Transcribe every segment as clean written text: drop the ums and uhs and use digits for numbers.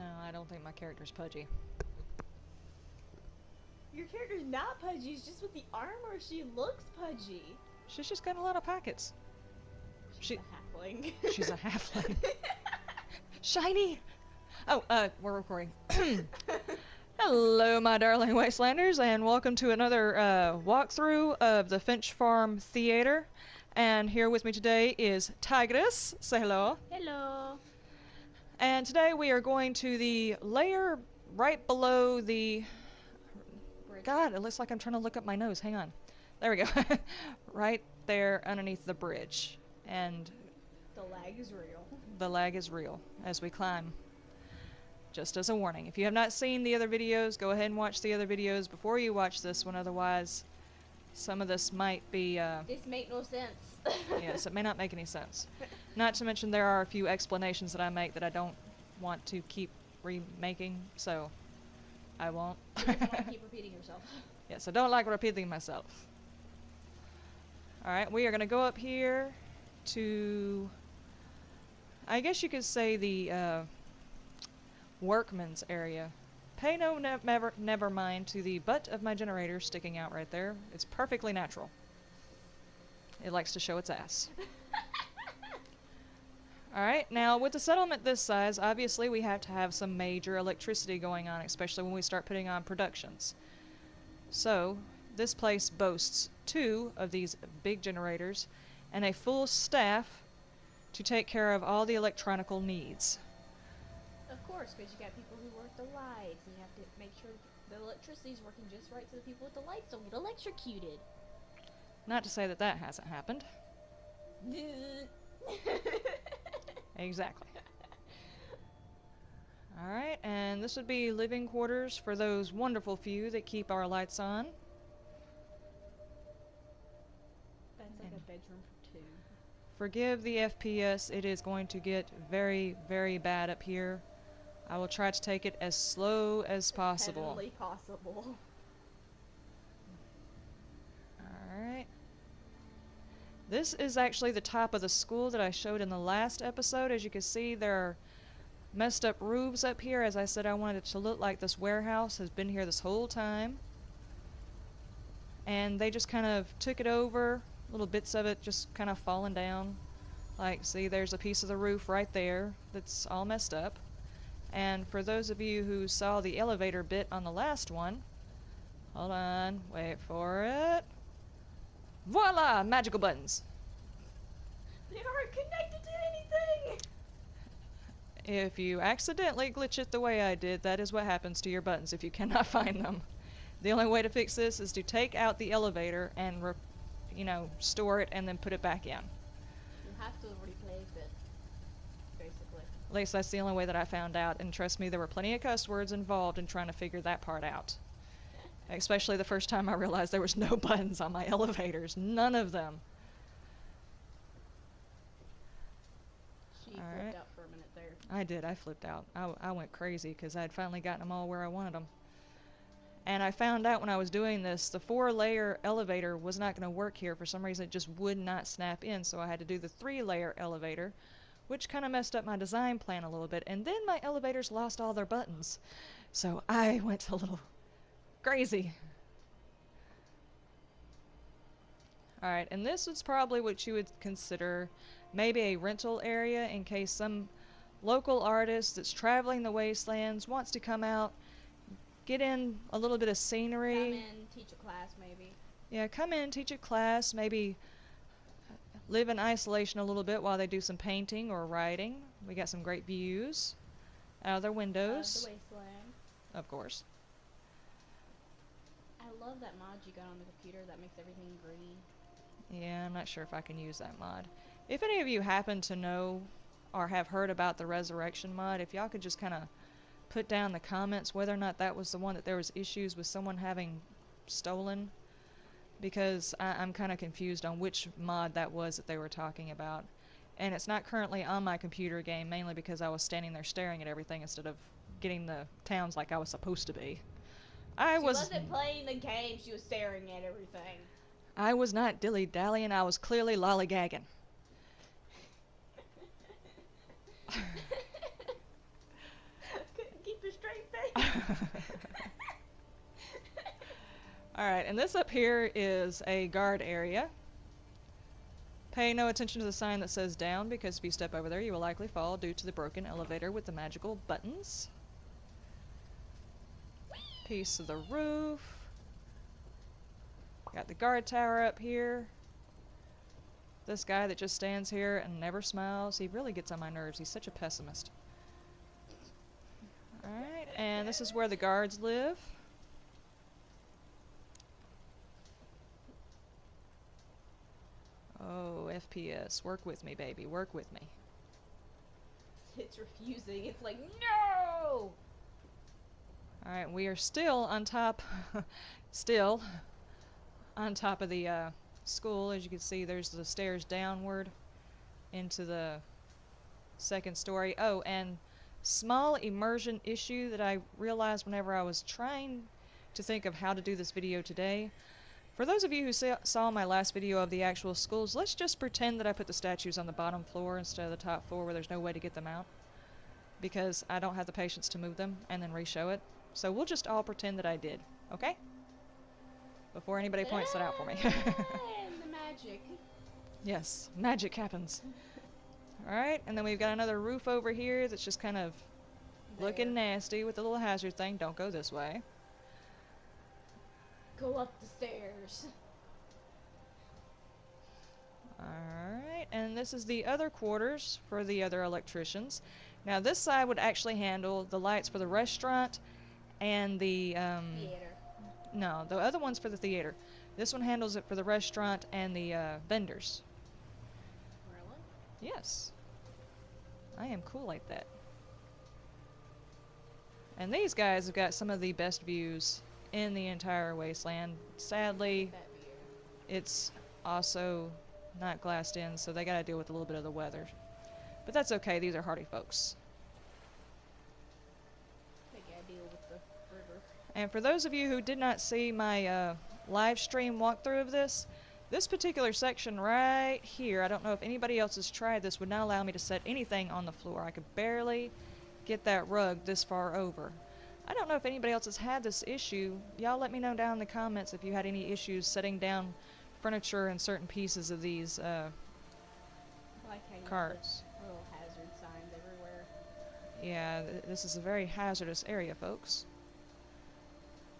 No, I don't think my character's pudgy. Your character's not pudgy, it's just with the armor she looks pudgy. She's just got a lot of pockets. She's a halfling. She's a halfling. Shiny! Oh, we're recording. Hello, my darling Wastelanders, and welcome to another walkthrough of the Finch Farm Theater. And here with me today is Tigress. Say hello. Hello. And today we are going to the layer right below the... Bridge. God, it looks like I'm trying to look up my nose. Hang on. There we go. Right there underneath the bridge. And The lag is real. the lag is real as we climb. Just as a warning, if you have not seen the other videos, go ahead and watch the other videos before you watch this one, otherwise some of this might be... This make no sense. yes, it may not make any sense. Not to mention there are a few explanations that I make that I don't want to keep remaking, so I won't. You just want to keep repeating yourself. Yes, I don't like repeating myself. Alright, we are going to go up here to... I guess you could say the workman's area. Pay no never mind to the butt of my generator sticking out right there. It's perfectly natural. It likes to show its ass. Alright, now with the settlement this size, obviously we have to have some major electricity going on, especially when we start putting on productions. So, this place boasts 2 of these big generators and a full staff to take care of all the electronical needs. Of course, because you got people who work the lights, and you have to make sure the electricity's working just right so the people with the lights don't get electrocuted. Not to say that that hasn't happened. Exactly. Alright, and this would be living quarters for those wonderful few that keep our lights on. That's like a bedroom for 2. Forgive the FPS, it is going to get very, very bad up here. I will try to take it as slow as possible. Heavenly possible. Alright. This is actually the top of the school that I showed in the last episode. As you can see, there are messed up roofs up here. As I said, I wanted it to look like this warehouse has been here this whole time. And they just kind of took it over, little bits of it just kind of falling down. Like, see, there's a piece of the roof right there that's all messed up. And for those of you who saw the elevator bit on the last one, hold on, wait for it. Voila! Magical buttons. They aren't connected to anything! If you accidentally glitch it the way I did, that is what happens to your buttons if you cannot find them. The only way to fix this is to take out the elevator and, store it and then put it back in. You have to replace it, basically. At least that's the only way that I found out, and trust me, there were plenty of cuss words involved in trying to figure that part out. Especially the first time I realized there was no buttons on my elevators. None of them. She Alright. flipped out for a minute there. I did. I flipped out. I went crazy because I had finally gotten them all where I wanted them. And I found out when I was doing this, the 4-layer elevator was not going to work here. For some reason, it just would not snap in, so I had to do the 3-layer elevator, which kind of messed up my design plan a little bit. And then my elevators lost all their buttons. So I went a little crazy. Alright, and this is probably what you would consider maybe a rental area in case some local artist that's traveling the wastelands wants to come out, get in a little bit of scenery. Come in, teach a class, maybe. Yeah, come in, teach a class, maybe live in isolation a little bit while they do some painting or writing. We got some great views out of their windows. The wasteland. Of course. I love that mod you got on the computer that makes everything green. Yeah, I'm not sure if I can use that mod. If any of you happen to know or have heard about the Resurrection mod, if y'all could just kind of put down in the comments whether or not that was the one that there was issues with someone having stolen, because I'm kind of confused on which mod that was that they were talking about. And it's not currently on my computer game, mainly because I was standing there staring at everything instead of getting the towns like I was supposed to be. She wasn't playing the game, she was staring at everything. I was not dilly-dallying, I was clearly lollygagging. Alright, and this up here is a guard area. Pay no attention to the sign that says down, because if you step over there you will likely fall due to the broken elevator with the magical buttons. Piece of the roof. Got the guard tower up here. This guy that just stands here and never smiles, he really gets on my nerves. He's such a pessimist. Alright, and this is where the guards live. Oh, FPS. Work with me, baby. Work with me. It's refusing. It's like, no! Alright, we are still on top, still on top of the school. As you can see, there's the stairs downward into the second story. Oh, and small immersion issue that I realized whenever I was trying to think of how to do this video today. For those of you who saw my last video of the actual schools, let's just pretend that I put the statues on the bottom floor instead of the top floor where there's no way to get them out. Because I don't have the patience to move them and then re-show it. So we'll just all pretend that I did, okay? Before anybody points that out for me. And the magic. Yes, magic happens. Alright, and then we've got another roof over here that's just kind of looking nasty with the little hazard thing. Don't go this way. Go up the stairs. Alright, and this is the other quarters for the other electricians. Now this side would actually handle the lights for the restaurant and the Theater. no, the other one's for the theater. This one handles it for the restaurant and the vendors. Really? Yes. I am cool like that. And these guys have got some of the best views in the entire wasteland. Sadly, That view. it's also not glassed in, so they gotta deal with a little bit of the weather. But that's okay, these are hardy folks. They gotta deal with the river. And for those of you who did not see my live stream walkthrough of this, this particular section right here, I don't know if anybody else has tried this, would not allow me to set anything on the floor. I could barely get that rug this far over. I don't know if anybody else has had this issue. Y'all let me know down in the comments if you had any issues setting down furniture and certain pieces of these I like how you carts. put little hazard signs everywhere. Yeah, this is a very hazardous area, folks.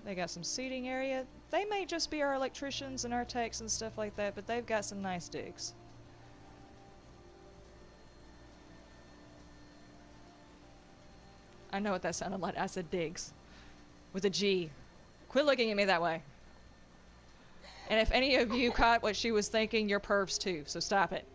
They got some seating area. They may just be our electricians and our techs and stuff like that, but they've got some nice digs. I know what that sounded like. I said digs. With a G. Quit looking at me that way. And if any of you caught what she was thinking, you're pervs too, so stop it.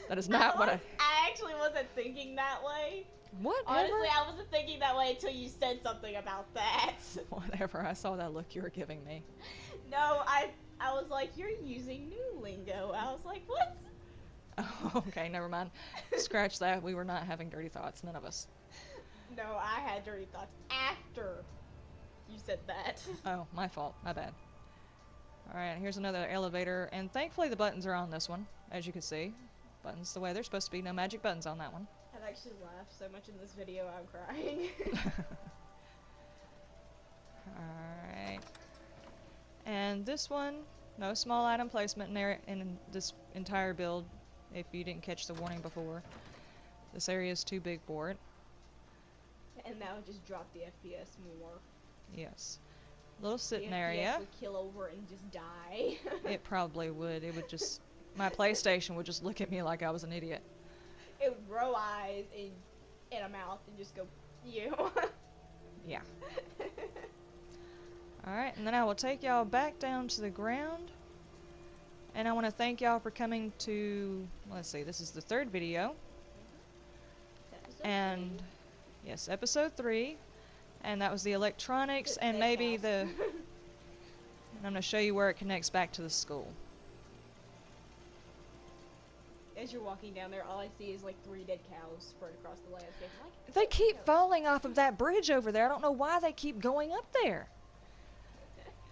That is not what I... I actually wasn't thinking that way. Whatever. Honestly, I wasn't thinking that way until you said something about that. Whatever. I saw that look you were giving me. No, I was like, you're using new lingo. I was like, what? Oh, okay, never mind. Scratch that. We were not having dirty thoughts. None of us. No, I had dirty thoughts after you said that. Oh, my fault. My bad. Alright, here's another elevator, and thankfully the buttons are on this one, as you can see. Buttons the way they're supposed to be. No magic buttons on that one. I've actually laughed so much in this video, I'm crying. Alright. And this one, no small item placement in this entire build, if you didn't catch the warning before. This area is too big for it. And now it just dropped the FPS more. Yes. Little sitting the FPS area. would kill over and just die. It probably would. It would just... My PlayStation would just look at me like I was an idiot. It would grow eyes and a mouth and just go, you. Yeah. Alright, and then I will take y'all back down to the ground. And I want to thank y'all for coming to... Let's see, this is the third video. And... Yes, episode 3. And that was the electronics and maybe the... And I'm going to show you where it connects back to the school. As you're walking down there, all I see is like 3 dead cows spread across the landscape. Like, They keep falling off of that bridge over there. I don't know why they keep going up there.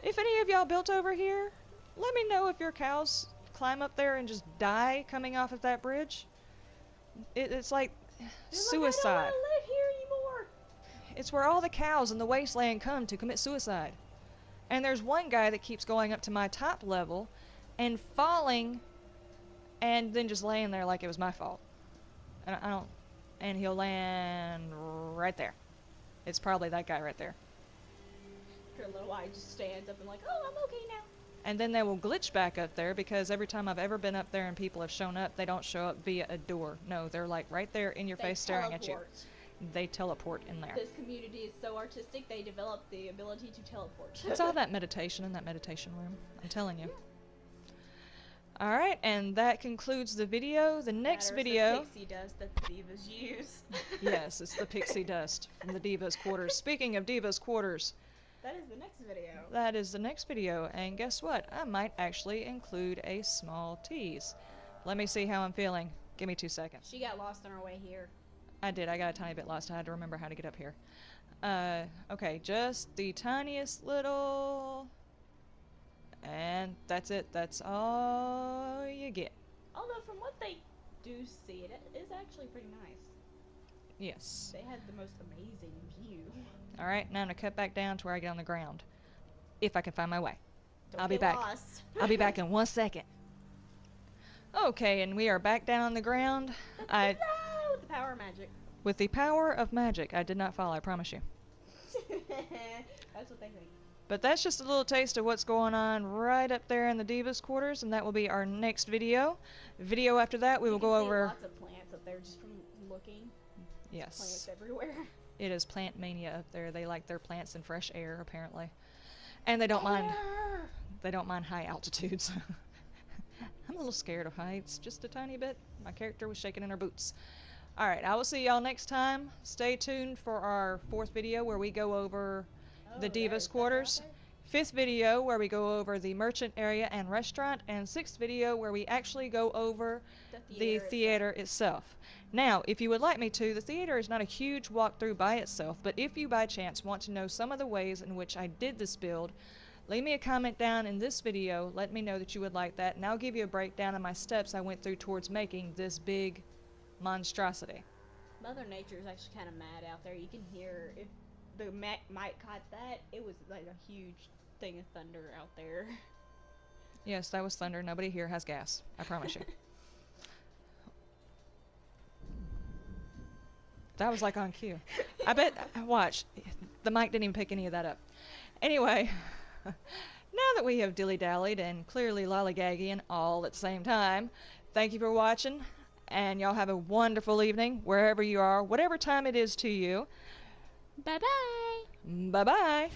If any of y'all built over here, let me know if your cows climb up there and just die coming off of that bridge. It's like suicide. I don't want to live here anymore. It's where all the cows in the wasteland come to commit suicide. And there's one guy that keeps going up to my top level and falling and then just laying there like it was my fault. And I don't... And he'll land right there. It's probably that guy right there. Her little eye just stands up and like, oh, I'm okay now. And then they will glitch back up there because every time I've ever been up there and people have shown up, they don't show up via a door. No, they're like right there in your face staring at you. They teleport in there. This community is so artistic, they developed the ability to teleport. It's all that meditation in that meditation room. I'm telling you. Alright, and that concludes the video. The next video... The pixie dust that the divas use. Yes, it's the pixie dust from the Divas Quarters. Speaking of Divas Quarters... That is the next video. That is the next video, and guess what? I might actually include a small tease. Let me see how I'm feeling. Give me 2 seconds. She got lost on her way here. I did. I got a tiny bit lost. I had to remember how to get up here. Okay, just the tiniest little... And that's it. That's all you get. Although from what they do see, it is actually pretty nice. Yes. They had the most amazing view. Alright, now I'm going to cut back down to where I get on the ground. If I can find my way. Don't I'll be get back. lost. I'll be back in 1 second. Okay, and we are back down on the ground. With the power of magic. With the power of magic. I did not fall, I promise you. That's what they think. But that's just a little taste of what's going on right up there in the Divas Quarters, and that will be our next video. Video after that, we will go over... lots of plants up there just from looking. Yes. Plants everywhere. It is plant mania up there. They like their plants in fresh air, apparently. And they don't mind high altitudes. I'm a little scared of heights, just a tiny bit. My character was shaking in her boots. Alright, I will see y'all next time. Stay tuned for our 4th video where we go over the Divas Quarters. 5th video where we go over the merchant area and restaurant. And 6th video where we actually go over the theater itself. Now, if you would like me to, the theater is not a huge walkthrough by itself, but if you by chance want to know some of the ways in which I did this build, leave me a comment down in this video, let me know that you would like that, and I'll give you a breakdown of my steps I went through towards making this big monstrosity. Mother Nature is actually kind of mad out there. You can hear, if the mic caught that, it was like a huge thing of thunder out there. Yes, that was thunder. Nobody here has gas. I promise you. That was like on cue. I bet, watch, the mic didn't even pick any of that up. Anyway, now that we have dilly-dallied and clearly lollygagging all at the same time, thank you for watching, and y'all have a wonderful evening wherever you are, whatever time it is to you. Bye-bye! Bye-bye!